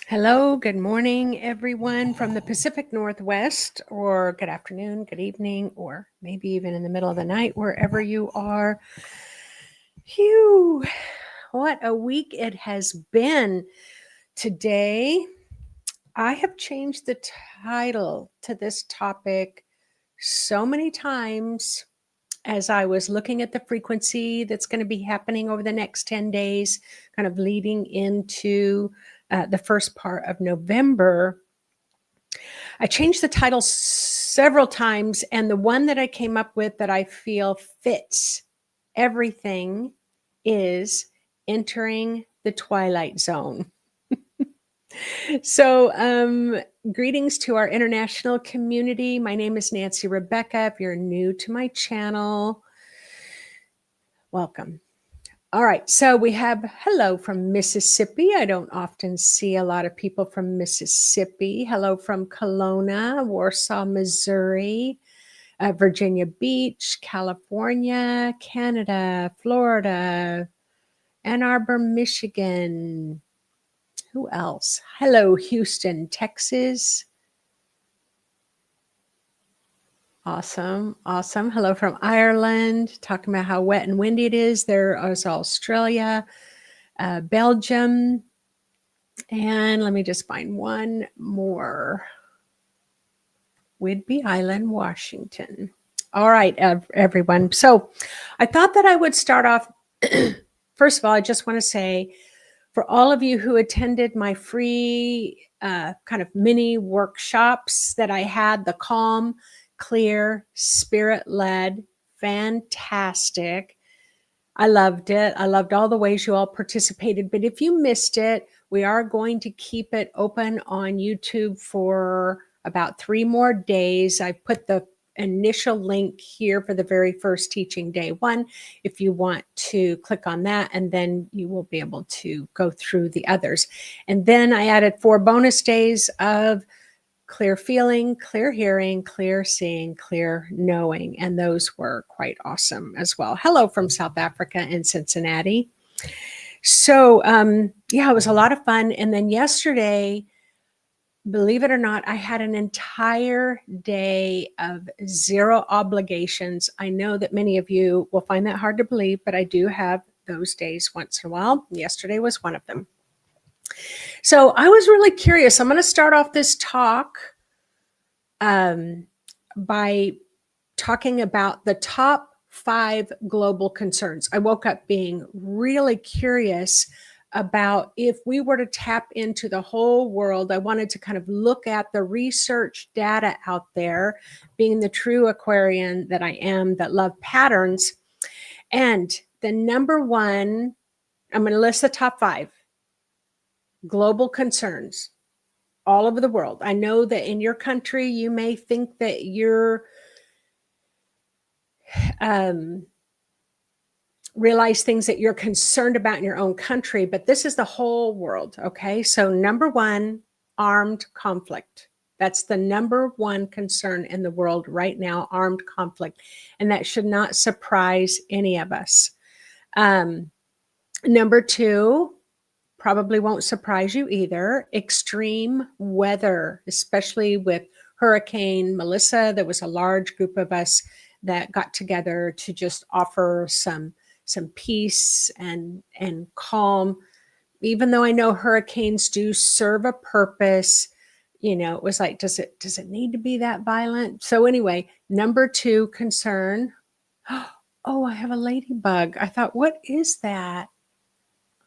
Hello, good morning, everyone from the Pacific Northwest, or good afternoon, good evening, or maybe even in the middle of the night, wherever you are. Phew, what a week it has been. Today, I have changed the title to this topic so many times as I was looking at the frequency that's going to be happening over the next 10 days, kind of leading into the first part of November. I changed the title several times, and the one that I came up with that I feel fits everything is Entering the Twilight Zone. So, greetings to our international community. My name is Nancy Rebecca. If you're new to my channel, welcome. All right, so we have hello from Mississippi. I don't often see a lot of people from Mississippi. Hello from Kelowna, Warsaw, Missouri, Virginia Beach, California, Canada, Florida, Ann Arbor, Michigan. Who else? Hello, Houston, Texas. Awesome, awesome. Hello from Ireland, talking about how wet and windy it is. There is Australia, Belgium, and let me just find one more. Whidbey Island, Washington. All right, everyone. So I thought that I would start off. First of all, I just want to say for all of you who attended my free kind of mini workshops that I had, the Calm, Clear, Spirit-Led, fantastic. I loved it. I loved all the ways you all participated. But if you missed it, we are going to keep it open on YouTube for about 3 more days. I put the initial link here for the very first teaching, day 1, if you want to click on that, and then you will be able to go through the others. And then I added 4 bonus days of clear feeling, clear hearing, clear seeing, clear knowing. And those were quite awesome as well. Hello from South Africa and Cincinnati. So, yeah, it was a lot of fun. And then yesterday, believe it or not, I had an entire day of 0 obligations. I know that many of you will find that hard to believe, but I do have those days once in a while. Yesterday was one of them. So I was really curious. I'm going to start off this talk by talking about the top 5 global concerns. I woke up being really curious about if we were to tap into the whole world. I wanted to kind of look at the research data out there, being the true Aquarian that I am, that love patterns. And the number 1, I'm going to list the top 5 global concerns all over the world. I know that in your country, you may think that you're realize things that you're concerned about in your own country, but this is the whole world. Okay. So number 1, armed conflict. That's the number 1 concern in the world right now, armed conflict. And that should not surprise any of us. Number 2, probably won't surprise you either. Extreme weather, especially with Hurricane Melissa. There was a large group of us that got together to just offer some peace and calm. Even though I know hurricanes do serve a purpose, it was like, does it need to be that violent? So anyway, number 2 concern. Oh, I have a ladybug. I thought, what is that?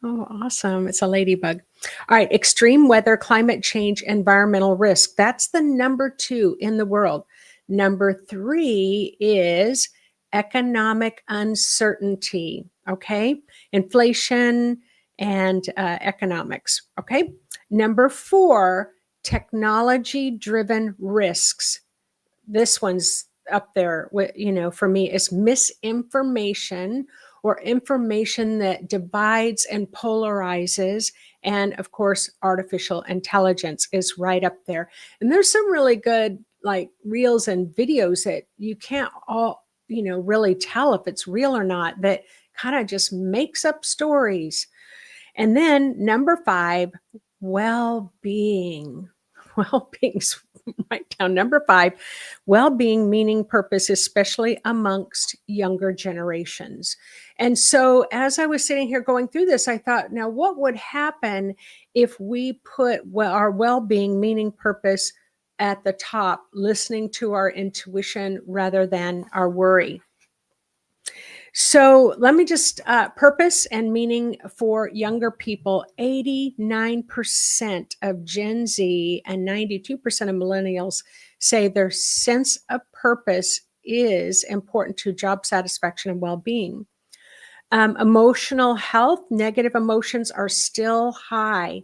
Oh, awesome. It's a ladybug. All right. Extreme weather, climate change, environmental risk. That's the number 2 in the world. Number 3 is economic uncertainty. Okay. Inflation and economics. Okay. Number 4, technology-driven risks. This one's up there with, for me, is misinformation or information that divides and polarizes. And of course, artificial intelligence is right up there. And there's some really good like reels and videos that you can't all, really tell if it's real or not, that kind of just makes up stories. And then number 5, well-being. Well-being's right down number 5. Well-being, meaning, purpose, especially amongst younger generations. And so as I was sitting here going through this, I thought, now what would happen if we put our well-being, meaning, purpose at the top, listening to our intuition rather than our worry? So let me just purpose and meaning for younger people. 89% of Gen Z and 92% of millennials say their sense of purpose is important to job satisfaction and well-being. Emotional health, negative emotions are still high.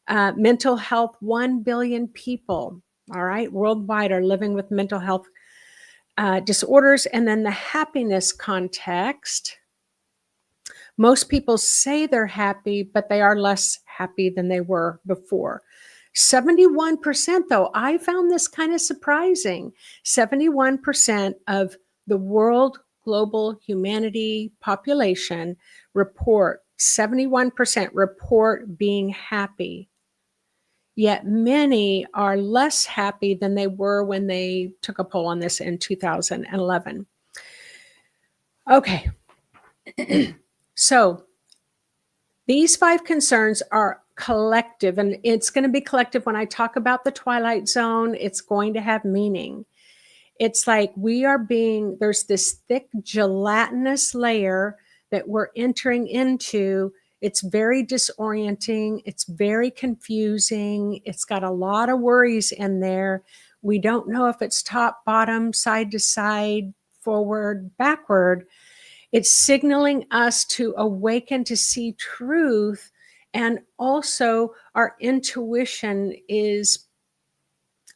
Mental health, 1 billion people, all right, worldwide are living with mental health disorders. And then the happiness context. Most people say they're happy, but they are less happy than they were before. 71%, though, I found this kind of surprising. 71% of the world global humanity population report, 71% report being happy. Yet many are less happy than they were when they took a poll on this in 2011. Okay. So these 5 concerns are collective, and it's going to be collective. When I talk about the Twilight Zone, it's going to have meaning. It's like there's this thick gelatinous layer that we're entering into. It's very disorienting. It's very confusing. It's got a lot of worries in there. We don't know if it's top, bottom, side to side, forward, backward. It's signaling us to awaken to see truth. And also our intuition is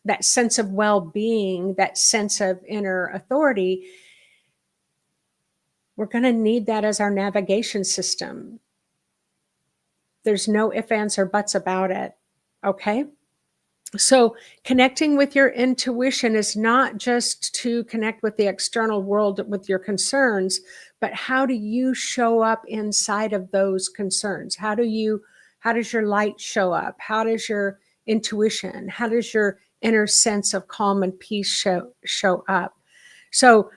that sense of well-being, that sense of inner authority. We're going to need that as our navigation system. There's no ifs, ands, or buts about it. Okay? So connecting with your intuition is not just to connect with the external world with your concerns, but how do you show up inside of those concerns? How does your light show up? How does your intuition, how does your inner sense of calm and peace show up? So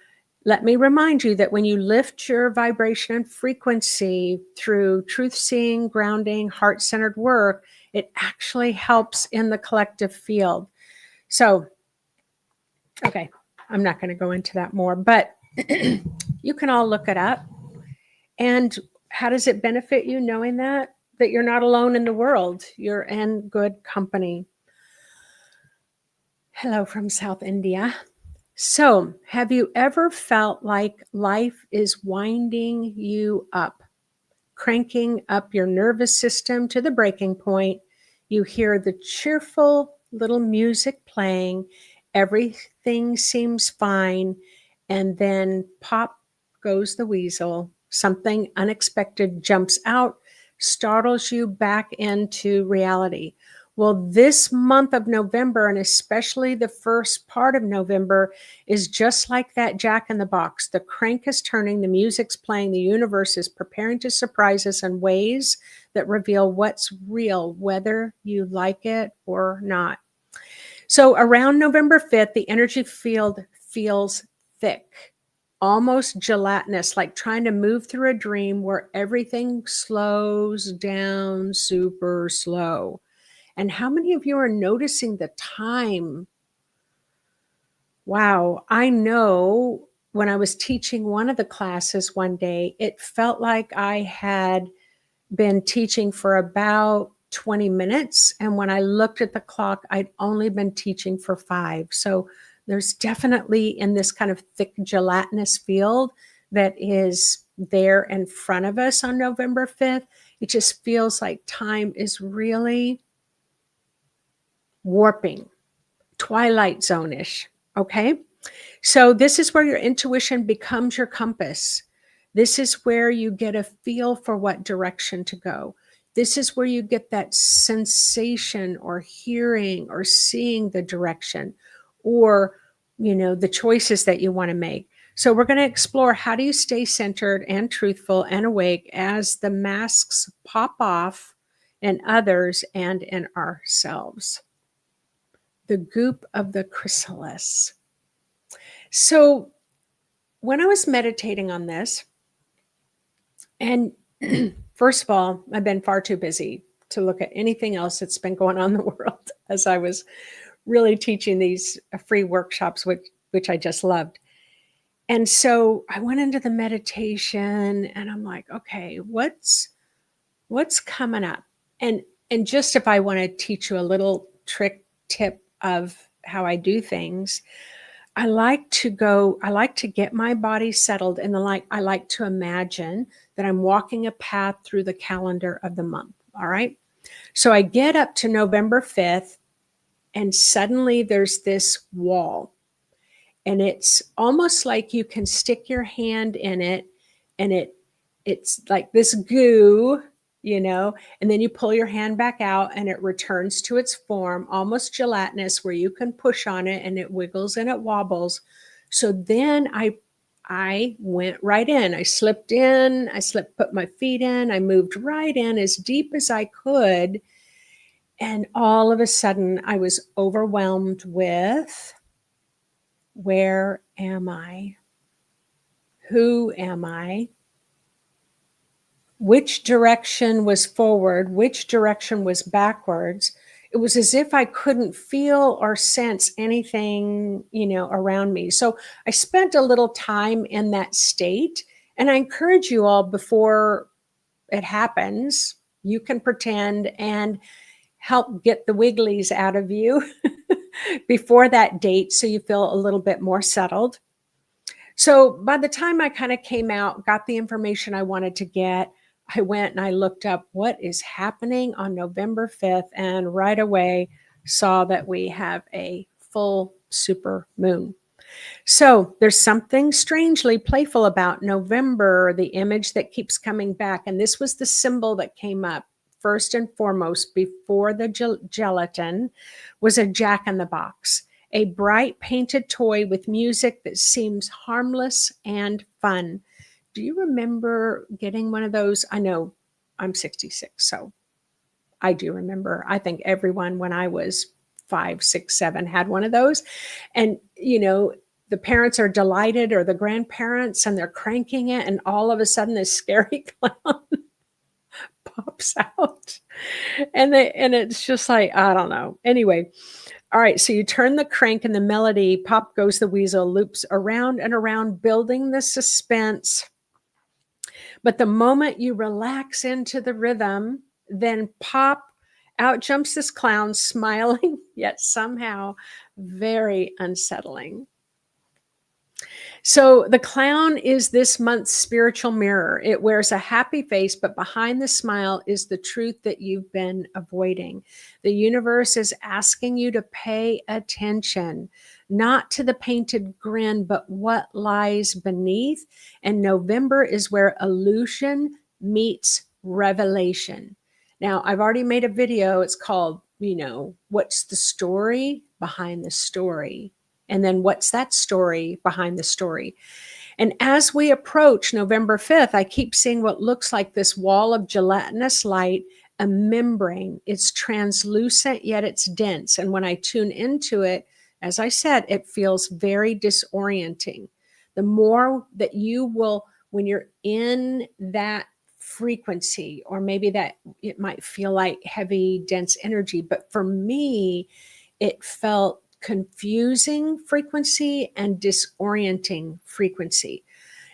let me remind you that when you lift your vibration and frequency through truth seeing, grounding, heart-centered work, it actually helps in the collective field. So, okay, I'm not going to go into that more, but you can all look it up. And how does it benefit you knowing that you're not alone in the world? You're in good company. Hello from South India. So, have you ever felt like life is winding you up, cranking up your nervous system to the breaking point? You hear the cheerful little music playing, everything seems fine, and then pop goes the weasel. Something unexpected jumps out, startles you back into reality. Well, this month of November, and especially the first part of November, is just like that Jack in the Box. The crank is turning, the music's playing, the universe is preparing to surprise us in ways that reveal what's real, whether you like it or not. So around November 5th, the energy field feels thick, almost gelatinous, like trying to move through a dream where everything slows down super slow. And how many of you are noticing the time? Wow, I know when I was teaching one of the classes one day, it felt like I had been teaching for about 20 minutes. And when I looked at the clock, I'd only been teaching for 5. So there's definitely in this kind of thick gelatinous field that is there in front of us on November 5th. It just feels like time is really warping, Twilight Zone-ish, okay? So this is where your intuition becomes your compass. This is where you get a feel for what direction to go. This is where you get that sensation or hearing or seeing the direction or, the choices that you want to make. So we're going to explore how do you stay centered and truthful and awake as the masks pop off in others and in ourselves. The goop of the chrysalis. So when I was meditating on this, and first of all, I've been far too busy to look at anything else that's been going on in the world as I was really teaching these free workshops, which I just loved. And so I went into the meditation and I'm like, okay, what's coming up? And just if I want to teach you a little trick tip of how I do things, I like to get my body settled, and I like to imagine that I'm walking a path through the calendar of the month. All right. So I get up to November 5th, and suddenly there's this wall, and it's almost like you can stick your hand in it, and it's like this goo, and then you pull your hand back out and it returns to its form, almost gelatinous, where you can push on it and it wiggles and it wobbles. So then I went right in. I slipped in, put my feet in, I moved right in as deep as I could. And all of a sudden I was overwhelmed with, where am I? Who am I? Which direction was forward? Which direction was backwards? It was as if I couldn't feel or sense anything, around me. So I spent a little time in that state. And I encourage you all, before it happens, you can pretend and help get the wigglies out of you before that date, so you feel a little bit more settled. So by the time I kind of came out, got the information I wanted to get, I went and I looked up what is happening on November 5th, and right away saw that we have a full super moon. So there's something strangely playful about November, the image that keeps coming back. And this was the symbol that came up first and foremost before the gelatin, was a jack-in-the-box, a bright painted toy with music that seems harmless and fun. Do you remember getting one of those? I know I'm 66, so I do remember. I think everyone, when I was 5, 6, 7, had one of those. And, the parents are delighted, or the grandparents, and they're cranking it, and all of a sudden this scary clown pops out. And it's just like, I don't know. Anyway, all right, so you turn the crank and the melody, pop goes the weasel, loops around and around, building the suspense. But the moment you relax into the rhythm, then pop, out jumps this clown, smiling, yet somehow very unsettling. So the clown is this month's spiritual mirror. It wears a happy face, but behind the smile is the truth that you've been avoiding. The universe is asking you to pay attention, not to the painted grin, but what lies beneath. And November is where illusion meets revelation. Now, I've already made a video. It's called, what's the story behind the story? And then what's that story behind the story? And as we approach November 5th, I keep seeing what looks like this wall of gelatinous light, a membrane. It's translucent, yet it's dense. And when I tune into it, as I said, it feels very disorienting. The more that you will, when you're in that frequency, or maybe that it might feel like heavy, dense energy. But for me, it felt confusing frequency and disorienting frequency.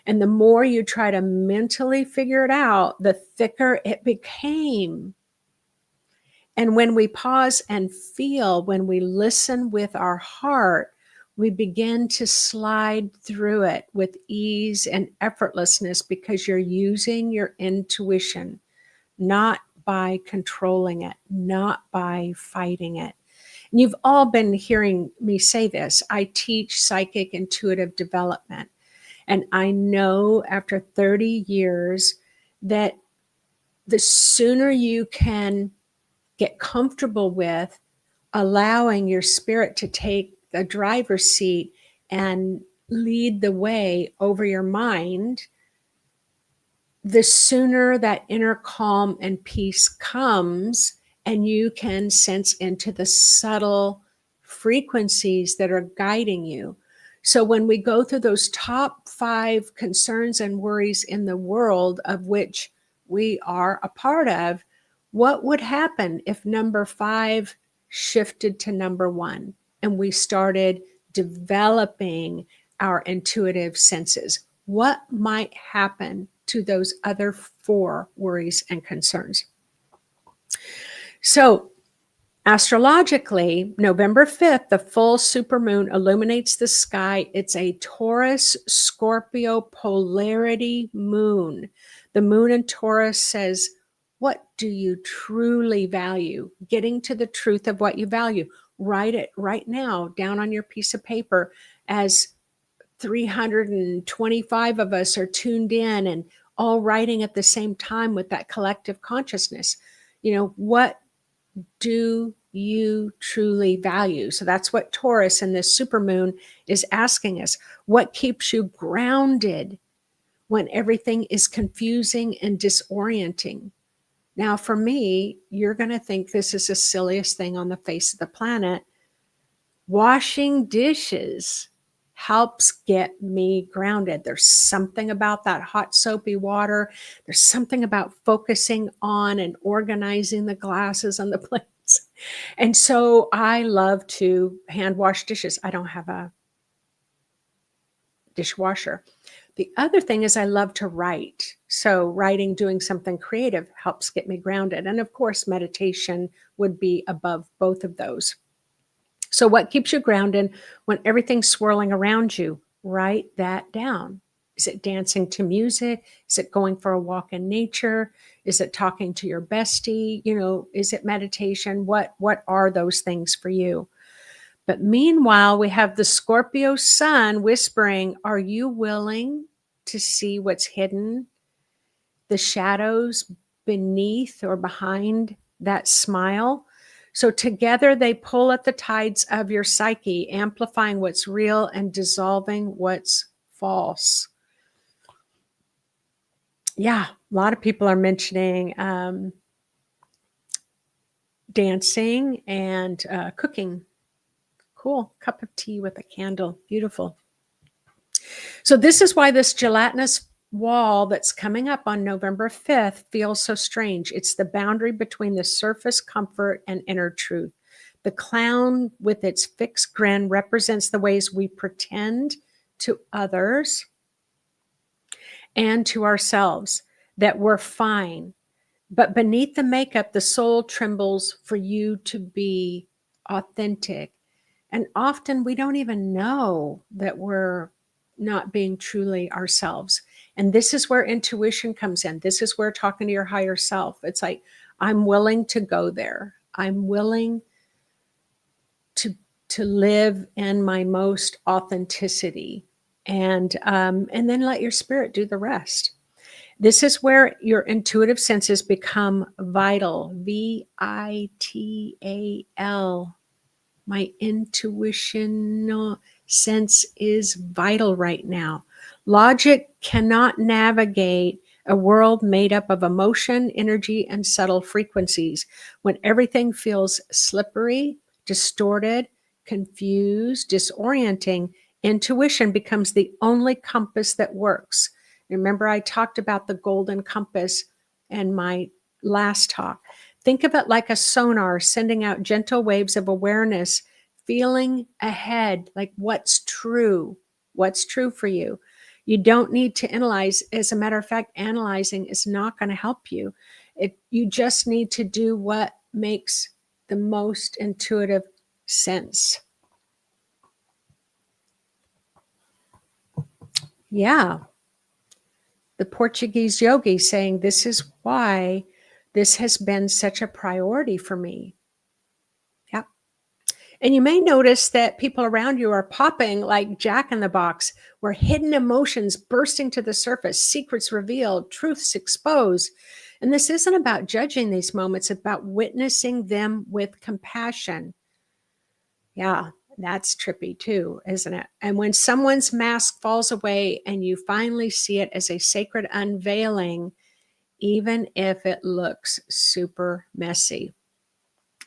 And the more you try to mentally figure it out, the thicker it became. And when we pause and feel, when we listen with our heart, we begin to slide through it with ease and effortlessness, because you're using your intuition, not by controlling it, not by fighting it. And you've all been hearing me say this. I teach psychic intuitive development. And I know after 30 years that the sooner you can get comfortable with allowing your spirit to take the driver's seat and lead the way over your mind, the sooner that inner calm and peace comes, and you can sense into the subtle frequencies that are guiding you. So when we go through those top 5 concerns and worries in the world, of which we are a part of, what would happen if number 5 shifted to number 1 and we started developing our intuitive senses? What might happen to those other 4 worries and concerns? So, astrologically, November 5th, the full supermoon illuminates the sky. It's a Taurus-Scorpio polarity moon. The moon in Taurus says, what do you truly value? Getting to the truth of what you value. Write it right now down on your piece of paper, as 325 of us are tuned in and all writing at the same time with that collective consciousness. What do you truly value? So that's what Taurus and this supermoon is asking us. What keeps you grounded when everything is confusing and disorienting? Now, for me, you're going to think this is the silliest thing on the face of the planet. Washing dishes helps get me grounded. There's something about that hot soapy water. There's something about focusing on and organizing the glasses on the plates. And so I love to hand wash dishes. I don't have a dishwasher. The other thing is I love to write. So writing, doing something creative helps get me grounded. And of course, meditation would be above both of those. So what keeps you grounded when everything's swirling around you? Write that down. Is it dancing to music? Is it going for a walk in nature? Is it talking to your bestie? Is it meditation? What are those things for you? But meanwhile, we have the Scorpio sun whispering, are you willing to see what's hidden? The shadows beneath or behind that smile? So together they pull at the tides of your psyche, amplifying what's real and dissolving what's false. Yeah, a lot of people are mentioning dancing and cooking. Cool. Cup of tea with a candle. Beautiful. So this is why this gelatinous wall that's coming up on November 5th feels so strange. It's the boundary between the surface comfort and inner truth. The clown with its fixed grin represents the ways we pretend to others and to ourselves that we're fine. But beneath the makeup, the soul trembles for you to be authentic. And often we don't even know that we're not being truly ourselves. And this is where intuition comes in. This is where talking to your higher self. It's like, I'm willing to go there. I'm willing to live in my most authenticity. And then let your spirit do the rest. This is where your intuitive senses become vital. VITAL. My intuitional sense is vital right now. Logic cannot navigate a world made up of emotion, energy, and subtle frequencies. When everything feels slippery, distorted, confused, disorienting, intuition becomes the only compass that works. Remember, I talked about the golden compass in my last talk. Think of it like a sonar sending out gentle waves of awareness, feeling ahead, like what's true for you. You don't need to analyze. As a matter of fact, analyzing is not going to help you. You just need to do what makes the most intuitive sense. Yeah. The Portuguese yogi saying, this is why this has been such a priority for me. Yeah. And you may notice that people around you are popping like Jack in the Box, where hidden emotions bursting to the surface, secrets revealed, truths exposed. And this isn't about judging these moments, it's about witnessing them with compassion. Yeah, that's trippy too, isn't it? And when someone's mask falls away and you finally see it as a sacred unveiling, even if it looks super messy.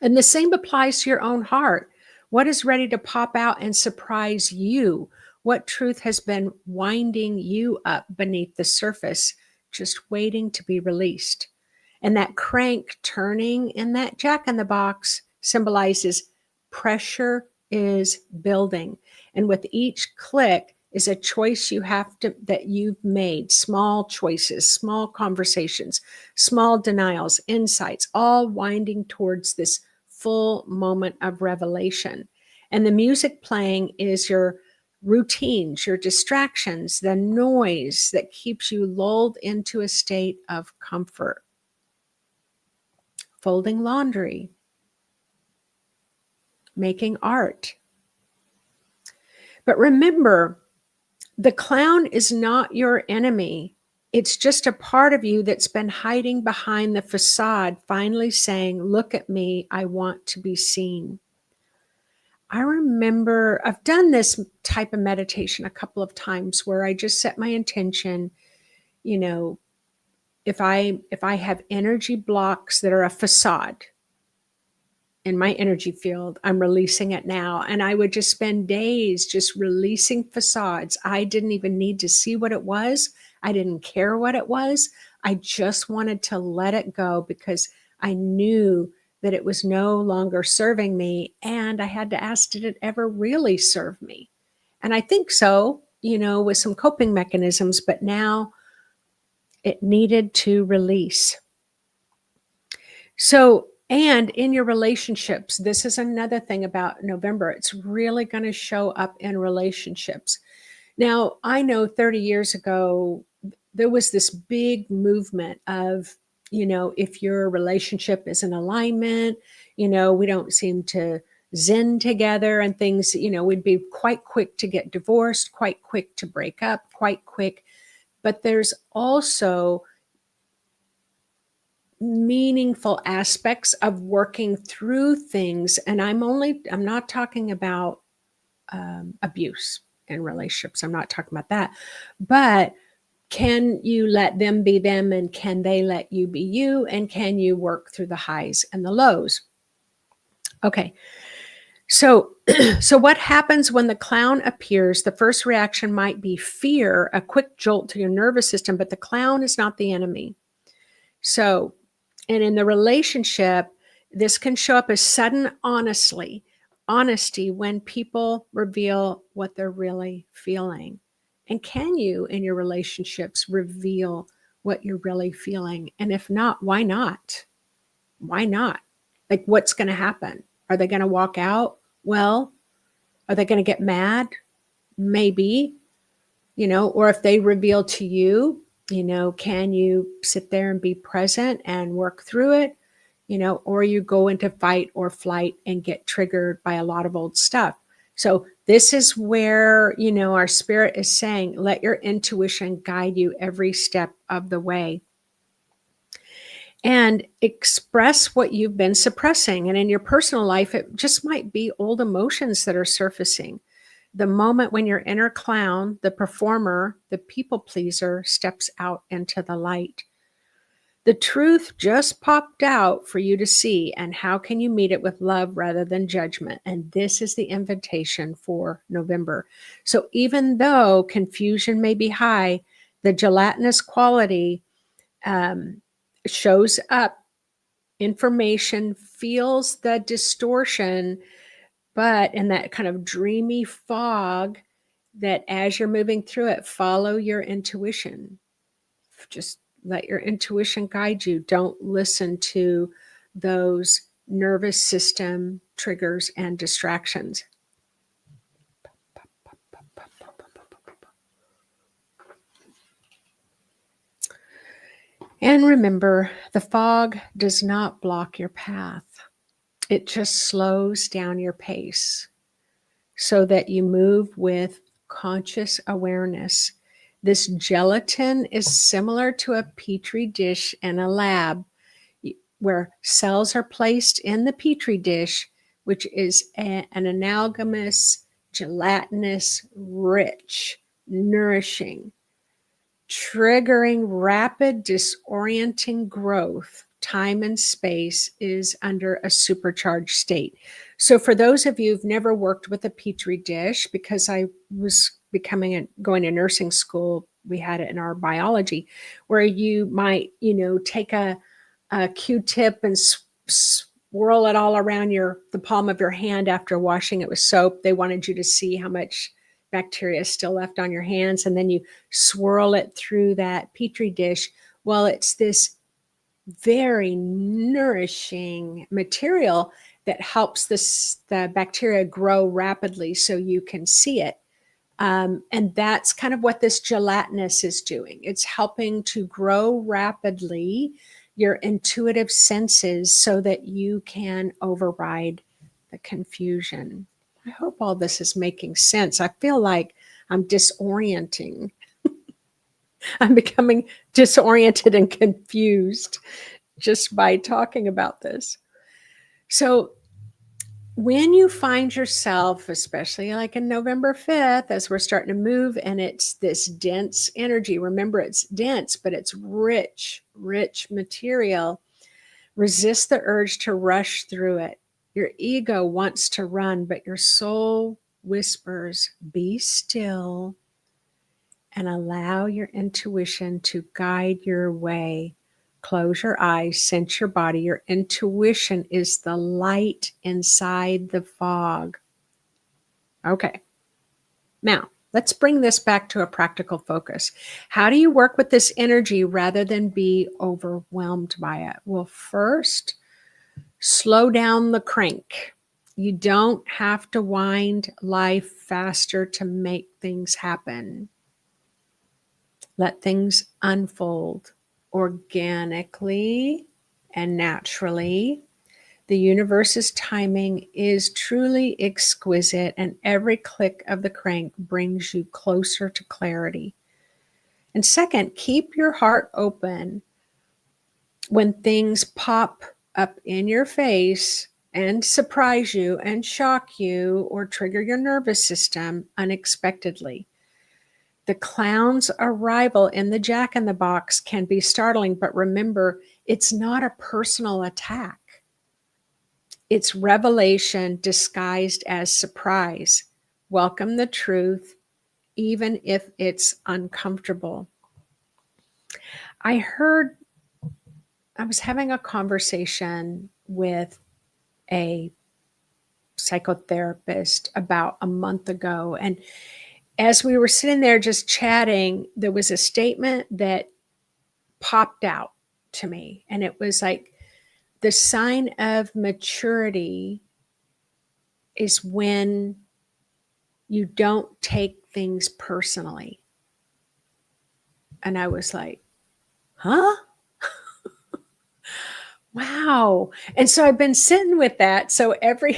And the same applies to your own heart. What is ready to pop out and surprise you? What truth has been winding you up beneath the surface, just waiting to be released? And that crank turning in that jack in the box symbolizes pressure is building. And with each click is a choice that you've made, small choices, small conversations, small denials, insights, all winding towards this full moment of revelation. And the music playing is your routines, your distractions, the noise that keeps you lulled into a state of comfort. Folding laundry, making art. But remember, the clown is not your enemy. It's just a part of you that's been hiding behind the facade, finally saying, look at me, I want to be seen. I remember I've done this type of meditation a couple of times where I just set my intention, if I have energy blocks that are a facade in my energy field, I'm releasing it now. And I would just spend days just releasing facades. I didn't even need to see what it was. I didn't care what it was. I just wanted to let it go because I knew that it was no longer serving me. And I had to ask, did it ever really serve me? And I think so, with some coping mechanisms, but now it needed to release. So, and in your relationships, this is another thing about November. It's really going to show up in relationships. Now, I know 30 years ago, there was this big movement of, if your relationship is in alignment, we don't seem to zen together and things, we'd be quite quick to get divorced, quite quick to break up, quite quick. But there's also meaningful aspects of working through things. And I'm not talking about abuse in relationships. I'm not talking about that. But can you let them be them, and can they let you be you? And can you work through the highs and the lows? Okay. So what happens when the clown appears? The first reaction might be fear, a quick jolt to your nervous system, but the clown is not the enemy. So, and in the relationship, this can show up as sudden honesty when people reveal what they're really feeling. And can you, in your relationships, reveal what you're really feeling? And if not, why not? Why not? Like, what's going to happen? Are they going to walk out? Well, are they going to get mad? Maybe, or if they reveal to you, can you sit there and be present and work through it, or you go into fight or flight and get triggered by a lot of old stuff. So this is where, our spirit is saying, let your intuition guide you every step of the way. And express what you've been suppressing. And in your personal life, it just might be old emotions that are surfacing. The moment when your inner clown, the performer, the people pleaser, steps out into the light. The truth just popped out for you to see, and how can you meet it with love rather than judgment? And this is the invitation for November. So even though confusion may be high, the gelatinous quality shows up. Information feels the distortion, but in that kind of dreamy fog, that as you're moving through it, follow your intuition. Just let your intuition guide you. Don't listen to those nervous system triggers and distractions. And remember, the fog does not block your path. It just slows down your pace so that you move with conscious awareness. This gelatin is similar to a petri dish in a lab where cells are placed in the petri dish, which is an analogous, gelatinous, rich, nourishing triggering rapid disorienting growth. Time and space is under a supercharged state. So for those of you who've never worked with a petri dish, because I was going to nursing school, we had it in our biology, where you might, take a Q-tip and swirl it all around the palm of your hand after washing it with soap. They wanted you to see how much bacteria is still left on your hands, and then you swirl it through that petri dish. Well, it's this very nourishing material that helps the bacteria grow rapidly so you can see it. And that's kind of what this gelatinous is doing. It's helping to grow rapidly your intuitive senses so that you can override the confusion. I hope all this is making sense. I feel like I'm disorienting. I'm becoming disoriented and confused just by talking about this. So when you find yourself, especially like in November 5th, as we're starting to move and it's this dense energy, remember it's dense, but it's rich, rich material. Resist the urge to rush through it. Your ego wants to run, but your soul whispers, be still and allow your intuition to guide your way. Close your eyes, sense your body. Your intuition is the light inside the fog. Okay. Now, let's bring this back to a practical focus. How do you work with this energy rather than be overwhelmed by it? Well, first, slow down the crank. You don't have to wind life faster to make things happen. Let things unfold organically and naturally. The universe's timing is truly exquisite, and every click of the crank brings you closer to clarity. And second, keep your heart open when things pop up in your face and surprise you and shock you or trigger your nervous system unexpectedly. The clown's arrival in the Jack-in-the-Box can be startling, but remember, it's not a personal attack. It's revelation disguised as surprise. Welcome the truth, even if it's uncomfortable. I was having a conversation with a psychotherapist about a month ago, and as we were sitting there just chatting, there was a statement that popped out to me, and it was like, the sign of maturity is when you don't take things personally. And I was like, huh? Wow. And so I've been sitting with that. So every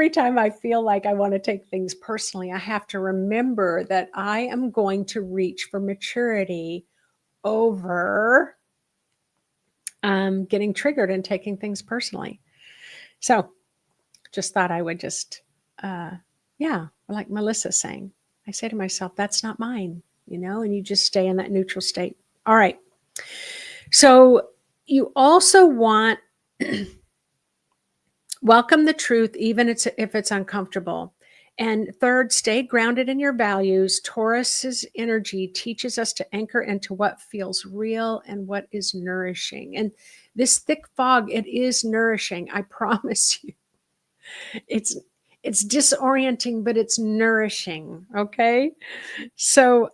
time I feel like I want to take things personally, I have to remember that I am going to reach for maturity over getting triggered and taking things personally. So just thought I would like Melissa's saying, I say to myself, that's not mine, and you just stay in that neutral state. All right. So you also want welcome the truth, even if it's uncomfortable. And third, stay grounded in your values. Taurus's energy teaches us to anchor into what feels real and what is nourishing. And this thick fog, it is nourishing. I promise you. It's disorienting, but it's nourishing. Okay. So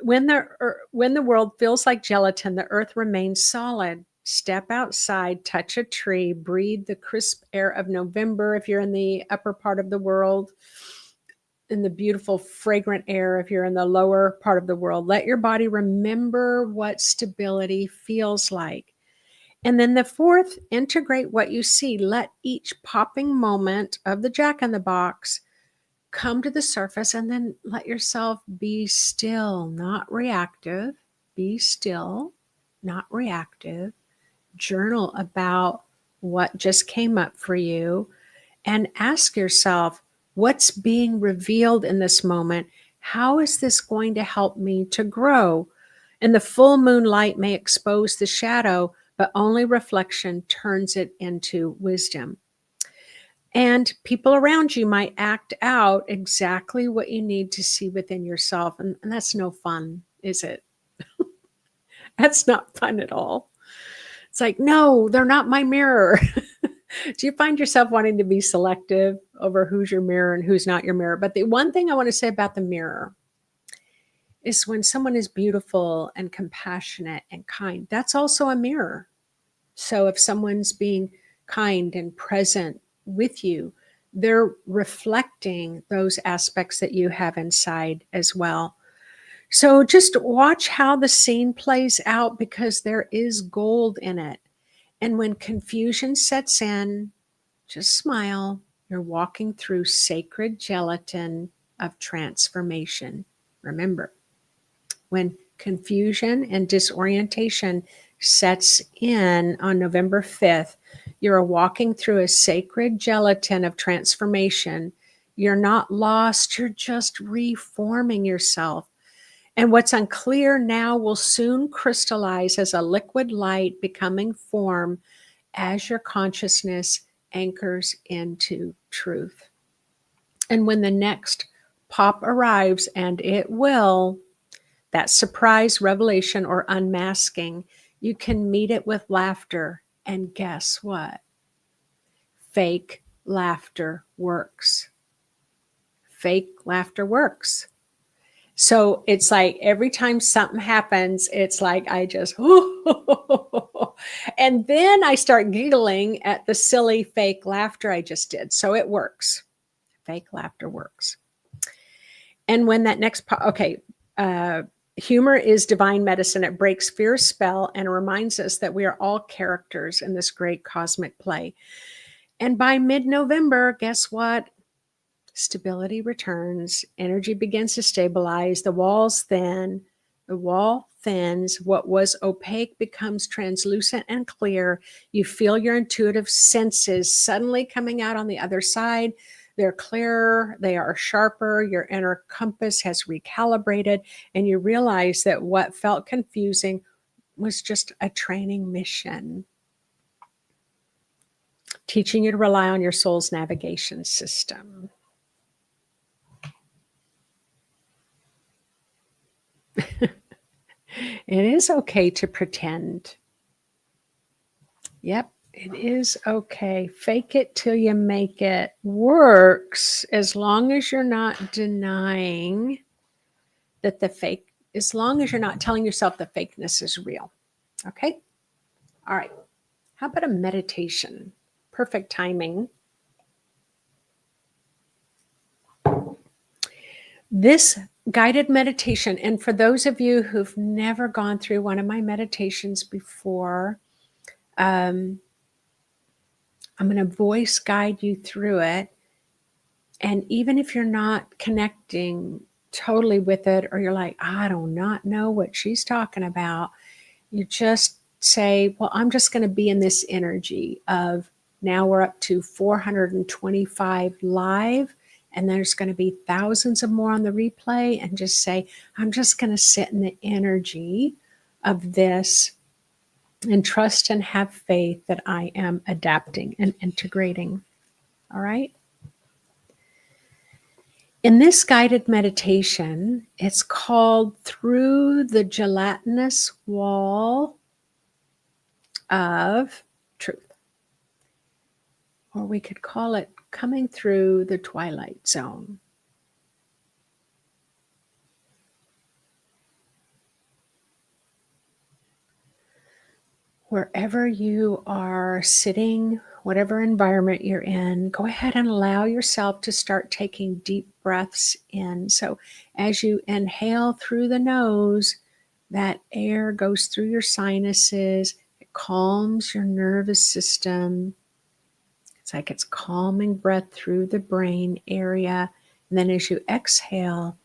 when the world feels like gelatin, the earth remains solid. Step outside, touch a tree, breathe the crisp air of November if you're in the upper part of the world, in the beautiful fragrant air if you're in the lower part of the world. Let your body remember what stability feels like. And then the fourth, integrate what you see. Let each popping moment of the Jack-in-the-Box come to the surface, and then let yourself be still, not reactive. Be still, not reactive. Journal about what just came up for you and ask yourself, what's being revealed in this moment? How is this going to help me to grow? And the full moon light may expose the shadow, but only reflection turns it into wisdom. And people around you might act out exactly what you need to see within yourself. And that's no fun, is it? That's not fun at all. It's like, no, they're not my mirror. Do you find yourself wanting to be selective over who's your mirror and who's not your mirror? But the one thing I want to say about the mirror is when someone is beautiful and compassionate and kind, that's also a mirror. So if someone's being kind and present with you, they're reflecting those aspects that you have inside as well. So just watch how the scene plays out, because there is gold in it. And when confusion sets in, just smile. You're walking through sacred gelatin of transformation. Remember, when confusion and disorientation sets in on November 5th, you're walking through a sacred gelatin of transformation. You're not lost, you're just reforming yourself. And what's unclear now will soon crystallize as a liquid light becoming form as your consciousness anchors into truth. And when the next pop arrives, and it will, that surprise revelation or unmasking, you can meet it with laughter. And guess what? Fake laughter works. Fake laughter works. So it's like every time something happens, it's like I just, and then I start giggling at the silly fake laughter I just did. So it works. Fake laughter works. And when that next, humor is divine medicine. It breaks fear's spell and reminds us that we are all characters in this great cosmic play. And by mid-November, guess what? Stability returns, energy begins to stabilize, the walls thin, the wall thins, what was opaque becomes translucent and clear. You feel your intuitive senses suddenly coming out on the other side. They're clearer, they are sharper, your inner compass has recalibrated, and you realize that what felt confusing was just a training mission, teaching you to rely on your soul's navigation system. It is okay to pretend. Yep, it is okay. Fake it till you make it works, as long as you're not denying that as long as you're not telling yourself the fakeness is real. Okay? All right. How about a meditation? Perfect timing. This guided meditation, and for those of you who've never gone through one of my meditations before, I'm going to voice guide you through it. And even if you're not connecting totally with it, or you're like, I do not know what she's talking about, you just say, well, I'm just going to be in this energy of, now we're up to 425 live, and there's going to be thousands of more on the replay, and just say, I'm just going to sit in the energy of this and trust and have faith that I am adapting and integrating. All right? In this guided meditation, it's called Through the Gelatinous Wall of Truth. Or we could call it Coming Through the Twilight Zone. Wherever you are sitting, whatever environment you're in, go ahead and allow yourself to start taking deep breaths in. So as you inhale through the nose, that air goes through your sinuses. It calms your nervous system. It's like it's calming breath through the brain area. And then as you exhale,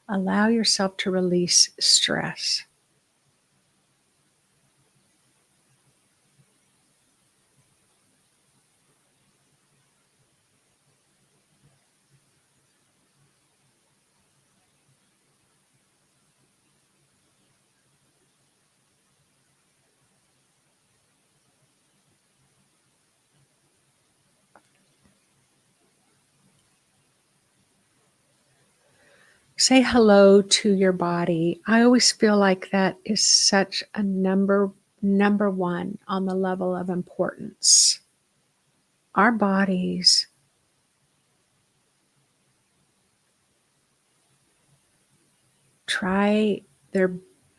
allow yourself to release stress. Say hello to your body. I always feel like that is such a number one on the level of importance. Our bodies try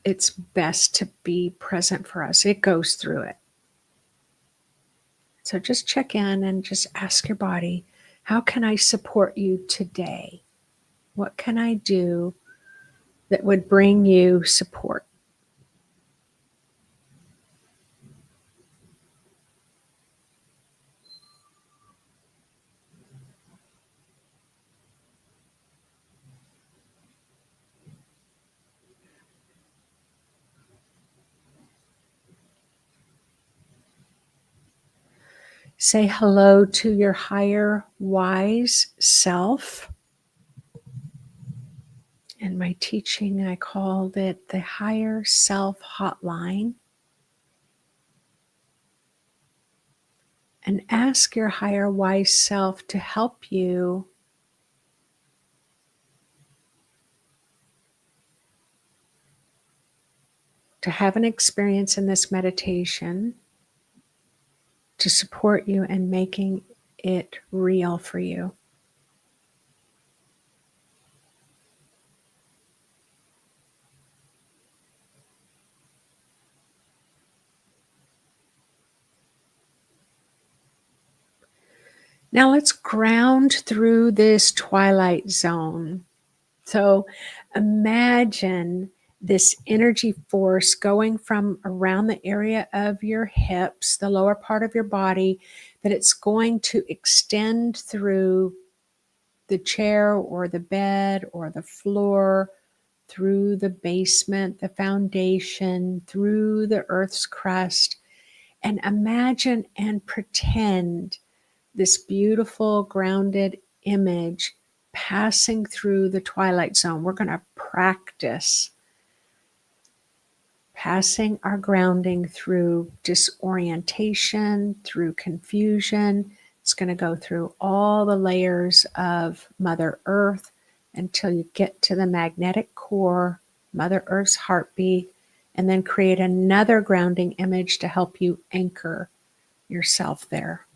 its best to be present for us. It goes through it. So just check in and just ask your body, how can I support you today? What can I do that would bring you support? Say hello to your higher wise self. In my teaching, I called it the Higher Self Hotline. And ask your higher wise self to help you to have an experience in this meditation to support you in making it real for you. Now let's ground through this twilight zone. So imagine this energy force going from around the area of your hips, the lower part of your body, that it's going to extend through the chair or the bed or the floor, through the basement, the foundation, through the earth's crust. And imagine and pretend this beautiful grounded image passing through the twilight zone. We're going to practice passing our grounding through disorientation, through confusion. It's going to go through all the layers of Mother Earth until you get to the magnetic core, Mother Earth's heartbeat, and then create another grounding image to help you anchor yourself there.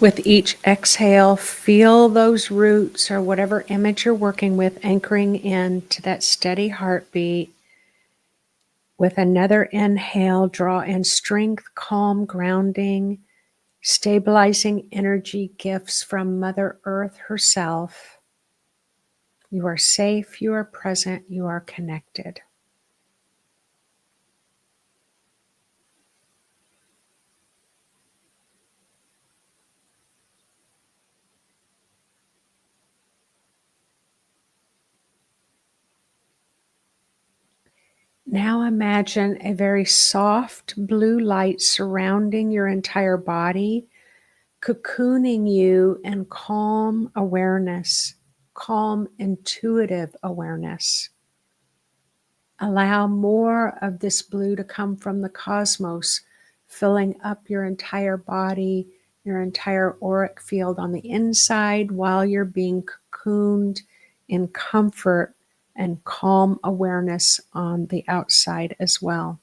With each exhale, feel those roots or whatever image you're working with anchoring into that steady heartbeat. With another inhale, draw in strength, calm, grounding, stabilizing energy gifts from Mother Earth herself. You are safe, you are present, you are connected. Now imagine a very soft blue light surrounding your entire body, cocooning you in calm awareness, calm intuitive awareness. Allow more of this blue to come from the cosmos, filling up your entire body, your entire auric field on the inside while you're being cocooned in comfort and calm awareness on the outside as well.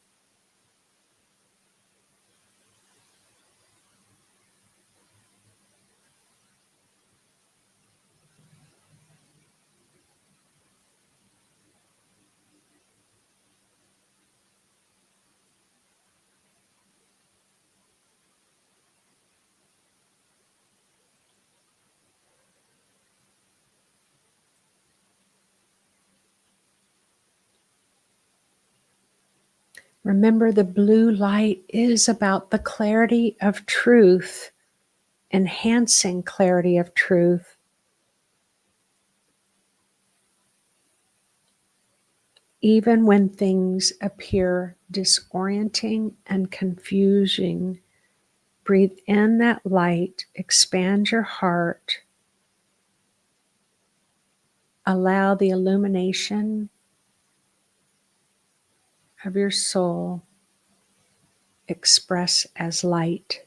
Remember, the blue light is about the clarity of truth, enhancing clarity of truth. Even when things appear disorienting and confusing, breathe in that light, expand your heart, allow the illumination of your soul express as light.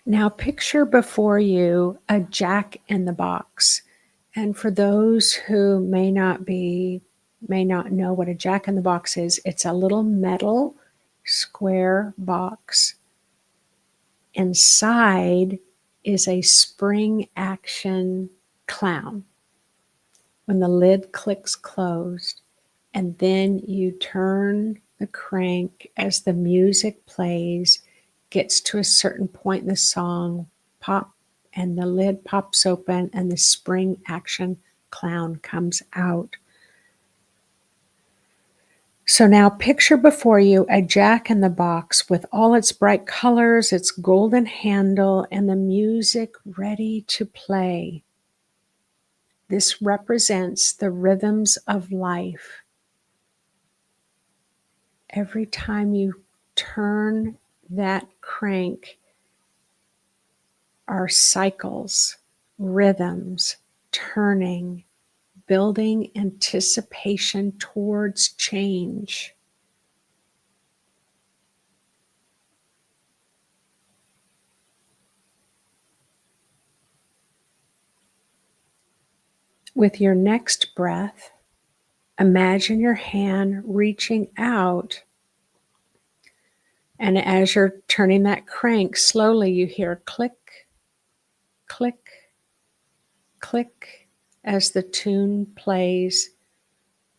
Now picture before you a jack in the box. And for those who may not know what a jack in the box is, it's a little metal square box. Inside is a spring action clown. When the lid clicks closed, and then you turn the crank as the music plays, gets to a certain point in the song, pop, and the lid pops open and the spring action clown comes out. So now picture before you a jack in the box with all its bright colors, its golden handle, and the music ready to play. This represents the rhythms of life. Every time you turn that crank are cycles, rhythms, turning, building anticipation towards change. With your next breath, imagine your hand reaching out, and as you're turning that crank, slowly you hear click, click, click as the tune plays.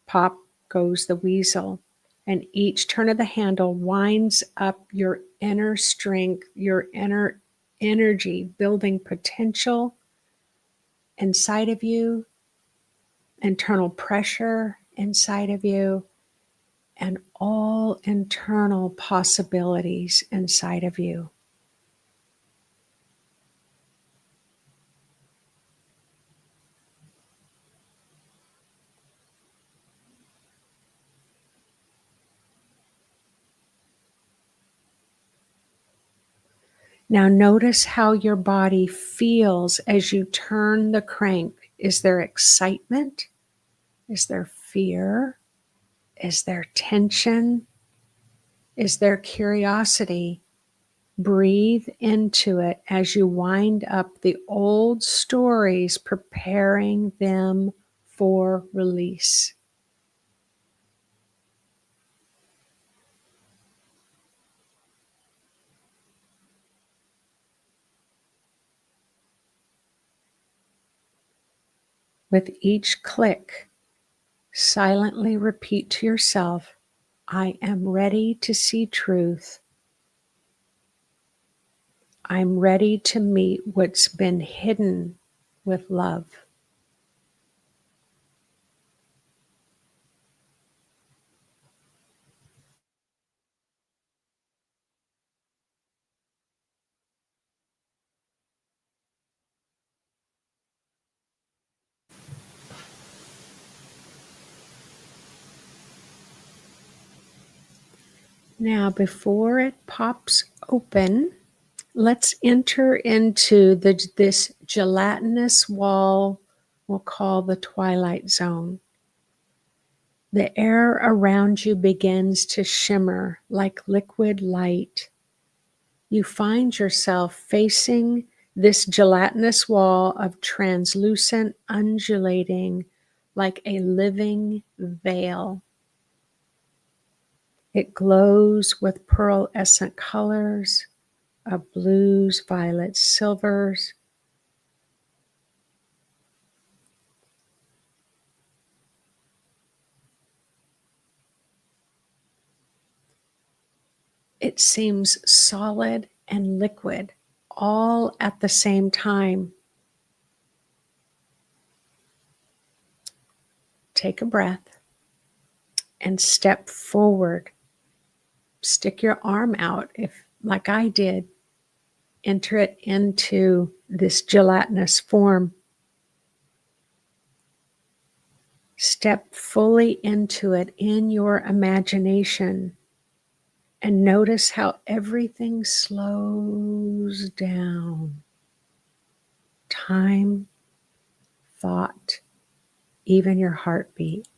Pop goes the weasel, and each turn of the handle winds up your inner strength, your inner energy, building potential inside of you, internal pressure inside of you, and all internal possibilities inside of you. Now notice how your body feels as you turn the crank. Is there excitement? Is there fear? Is there tension? Is there curiosity? Breathe into it as you wind up the old stories, preparing them for release. With each click, silently repeat to yourself, I am ready to see truth. I'm ready to meet what's been hidden with love. Now, before it pops open, let's enter into this gelatinous wall we'll call the Twilight Zone. The air around you begins to shimmer like liquid light. You find yourself facing this gelatinous wall of translucent, undulating, like a living veil. It glows with pearlescent colors of blues, violets, silvers. It seems solid and liquid, all at the same time. Take a breath and step forward. Stick your arm out, if like I did. Enter it into this gelatinous form. Step fully into it in your imagination and notice how everything slows down. Time, thought, even your heartbeat.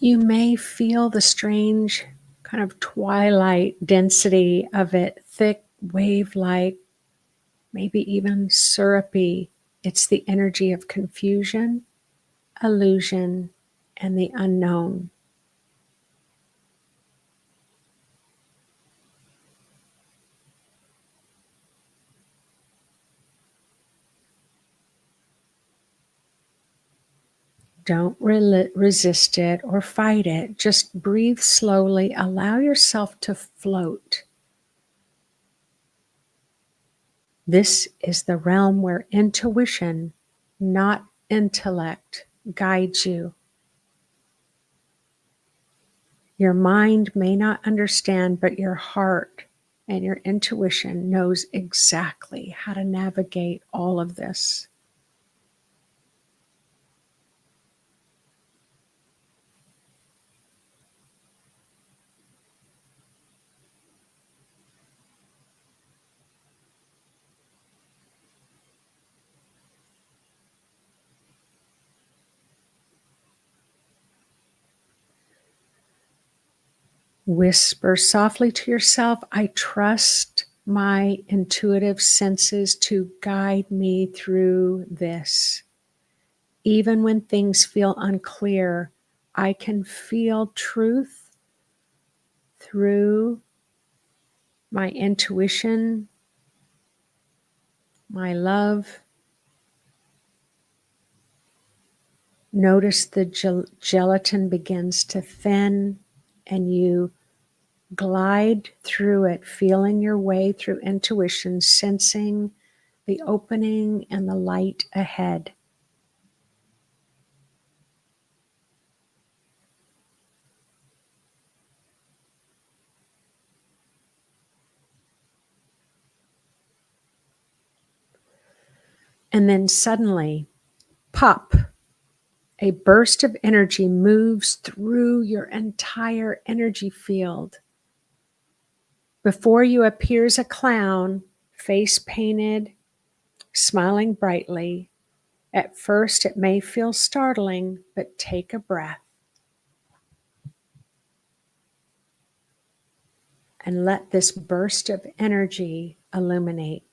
You may feel the strange kind of twilight density of it, thick, wave-like, maybe even syrupy. It's the energy of confusion, illusion, and the unknown. Don't resist it or fight it. Just breathe slowly. Allow yourself to float. This is the realm where intuition, not intellect, guides you. Your mind may not understand, but your heart and your intuition knows exactly how to navigate all of this. Whisper softly to yourself, I trust my intuitive senses to guide me through this. Even when things feel unclear, I can feel truth through my intuition, my love. Notice the gelatin begins to thin and you glide through it, feeling your way through intuition, sensing the opening and the light ahead. And then suddenly, pop, a burst of energy moves through your entire energy field. Before you appears a clown, face painted, smiling brightly. At first, it may feel startling, but take a breath and let this burst of energy illuminate.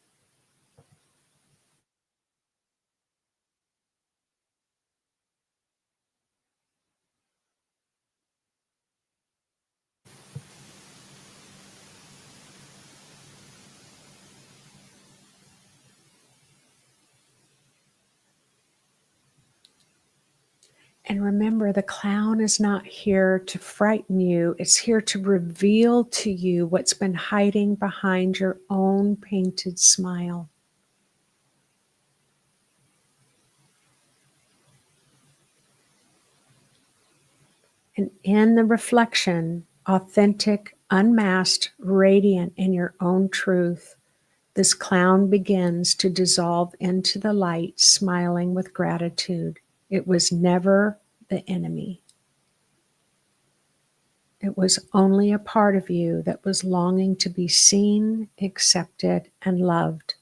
And remember, the clown is not here to frighten you. It's here to reveal to you what's been hiding behind your own painted smile. And in the reflection, authentic, unmasked, radiant in your own truth, this clown begins to dissolve into the light, smiling with gratitude. It was never the enemy. It was only a part of you that was longing to be seen, accepted, and loved.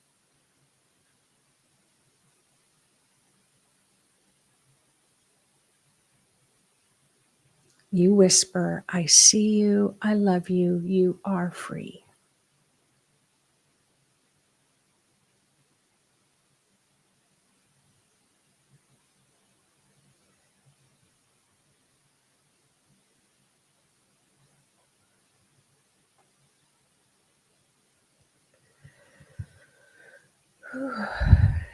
You whisper, I see you, I love you, you are free.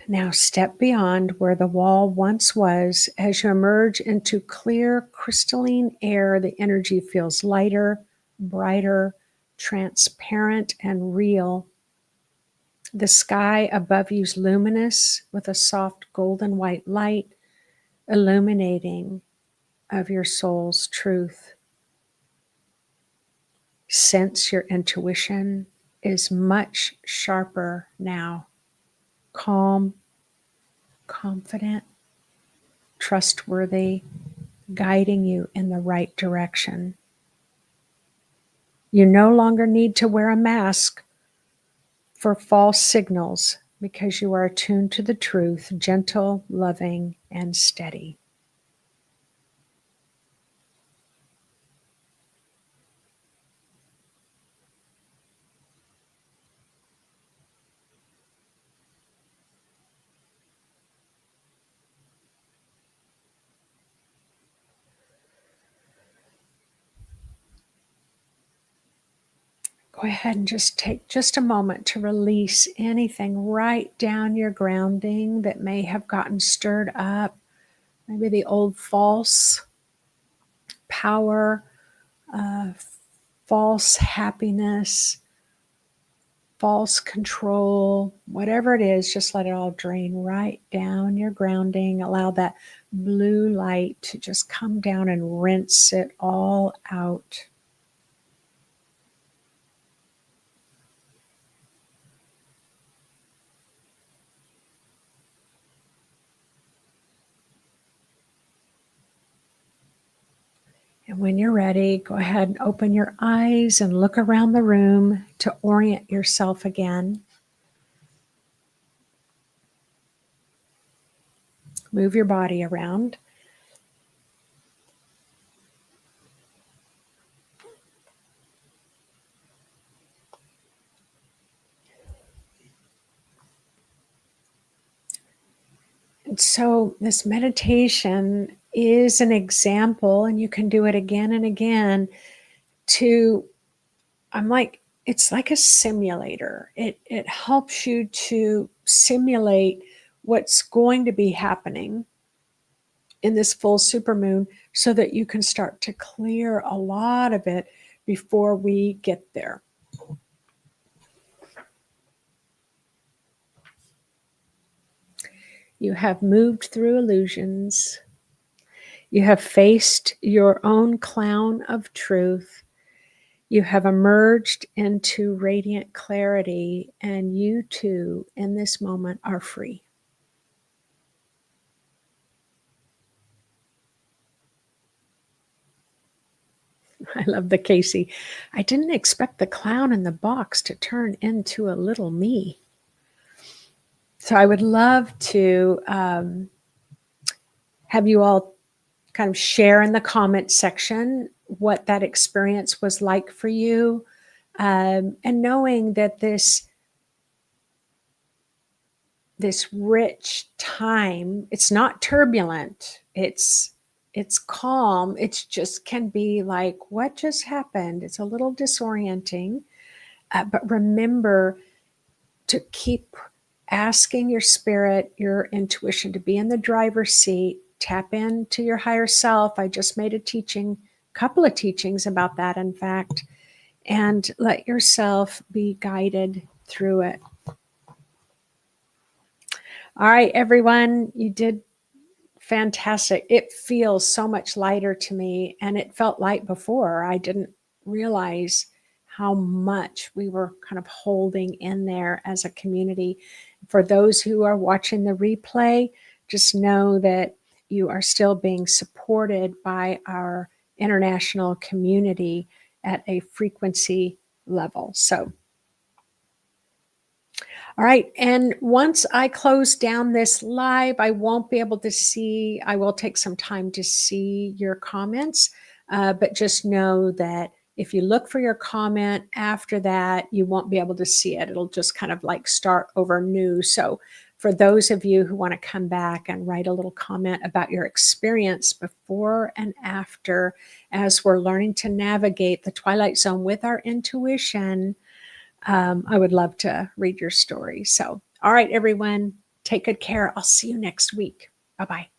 Now step beyond where the wall once was. As you emerge into clear, crystalline air, the energy feels lighter, brighter, transparent, and real. The sky above you is luminous with a soft golden white light illuminating of your soul's truth. Sense your intuition is much sharper now, calm, confident, trustworthy, guiding you in the right direction. You no longer need to wear a mask for false signals because you are attuned to the truth, gentle, loving, and steady. Go ahead and just take just a moment to release anything right down your grounding that may have gotten stirred up. Maybe the old false power, false happiness, false control, whatever it is, just let it all drain right down your grounding. Allow that blue light to just come down and rinse it all out. And when you're ready, go ahead and open your eyes and look around the room to orient yourself again. Move your body around. And so this meditation is an example, and you can do it again and again it's like a simulator. It helps you to simulate what's going to be happening in this full supermoon so that you can start to clear a lot of it before we get there. You have moved through illusions. You have faced your own clown of truth. You have emerged into radiant clarity, and you too, in this moment, are free. I love the Casey. I didn't expect the clown in the box to turn into a little me. So I would love to have you all kind of share in the comment section what that experience was like for you. And knowing that this rich time, it's not turbulent, it's calm, it's just can be like, what just happened? It's a little disorienting, but remember to keep asking your spirit, your intuition to be in the driver's seat. Tap into your higher self. I just made a couple of teachings about that, in fact, and let yourself be guided through it. All right, everyone, you did fantastic. It feels so much lighter to me, and it felt light before. I didn't realize how much we were kind of holding in there as a community. For those who are watching the replay, just know that you are still being supported by our international community at a frequency level. So, all right. And once I close down this live, I won't be able to see, I will take some time to see your comments, but just know that if you look for your comment after that, you won't be able to see it. It'll just kind of like start over new. So for those of you who want to come back and write a little comment about your experience before and after, as we're learning to navigate the Twilight Zone with our intuition, I would love to read your story. So, All right, everyone, take good care. I'll see you next week. Bye-bye.